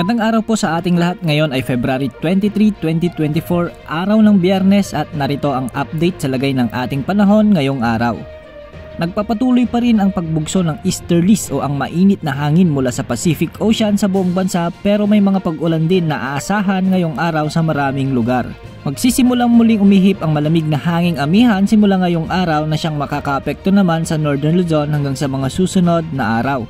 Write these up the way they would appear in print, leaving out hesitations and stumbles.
Magandang araw po sa ating lahat. Ngayon ay February 23, 2024, araw ng Biyernes at narito ang update sa lagay ng ating panahon ngayong araw. Nagpapatuloy pa rin ang pagbugso ng easterlies o ang mainit na hangin mula sa Pacific Ocean sa buong bansa pero may mga pag-ulan din na aasahan ngayong araw sa maraming lugar. Magsisimulang muling umihip ang malamig na hanging amihan simula ngayong araw na siyang makakaapekto naman sa Northern Luzon hanggang sa mga susunod na araw.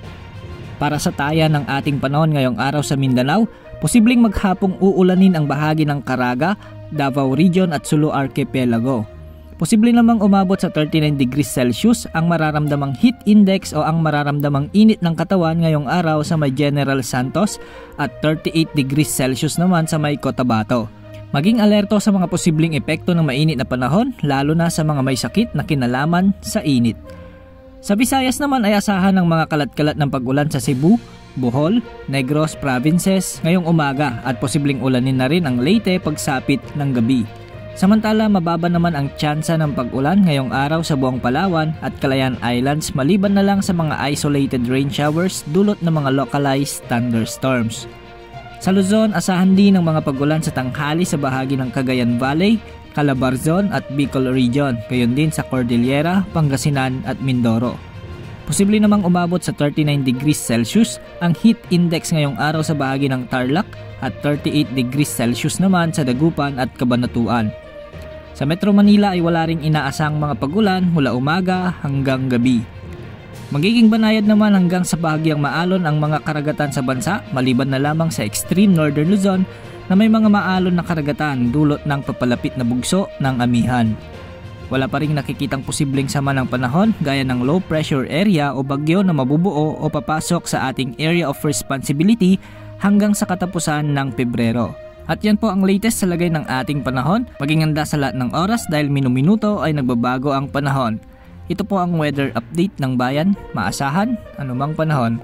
Para sa taya ng ating panahon ngayong araw sa Mindanao, posibleng maghapong uulanin ang bahagi ng Caraga, Davao Region at Sulu Archipelago. Posible namang umabot sa 39 degrees Celsius ang mararamdamang heat index o ang mararamdamang init ng katawan ngayong araw sa may General Santos at 38 degrees Celsius naman sa may Cotabato. Maging alerto sa mga posibleng epekto ng mainit na panahon lalo na sa mga may sakit na kinalaman sa init. Sa Visayas naman ay asahan ng mga kalat-kalat ng pag-ulan sa Cebu, Bohol, Negros Provinces ngayong umaga at posibleng ulanin na rin ang Leyte pagsapit ng gabi. Samantala mababa naman ang tsansa ng pag-ulan ngayong araw sa buong Palawan at Calayan Islands maliban na lang sa mga isolated rain showers dulot ng mga localized thunderstorms. Sa Luzon, asahan din ng mga pag-ulan sa tanghali sa bahagi ng Cagayan Valley, Calabarzon at Bicol Region, gayon din sa Cordillera, Pangasinan at Mindoro. Posible namang umabot sa 39 degrees Celsius ang heat index ngayong araw sa bahagi ng Tarlac at 38 degrees Celsius naman sa Dagupan at Cabanatuan. Sa Metro Manila ay wala ring inaasang mga pag-ulan mula umaga hanggang gabi. Magiging banayad naman hanggang sa bahagyang maalon ang mga karagatan sa bansa maliban na lamang sa extreme northern Luzon na may mga maalon na karagatan dulot ng papalapit na bugso ng amihan. Wala pa ring nakikitang posibleng sama ng panahon gaya ng low pressure area o bagyo na mabubuo o papasok sa ating area of responsibility hanggang sa katapusan ng Pebrero. At yan po ang latest sa lagay ng ating panahon. Maging handa sa lahat ng oras dahil minu-minuto ay nagbabago ang panahon. Ito po ang weather update ng bayan, maasahan, anumang panahon.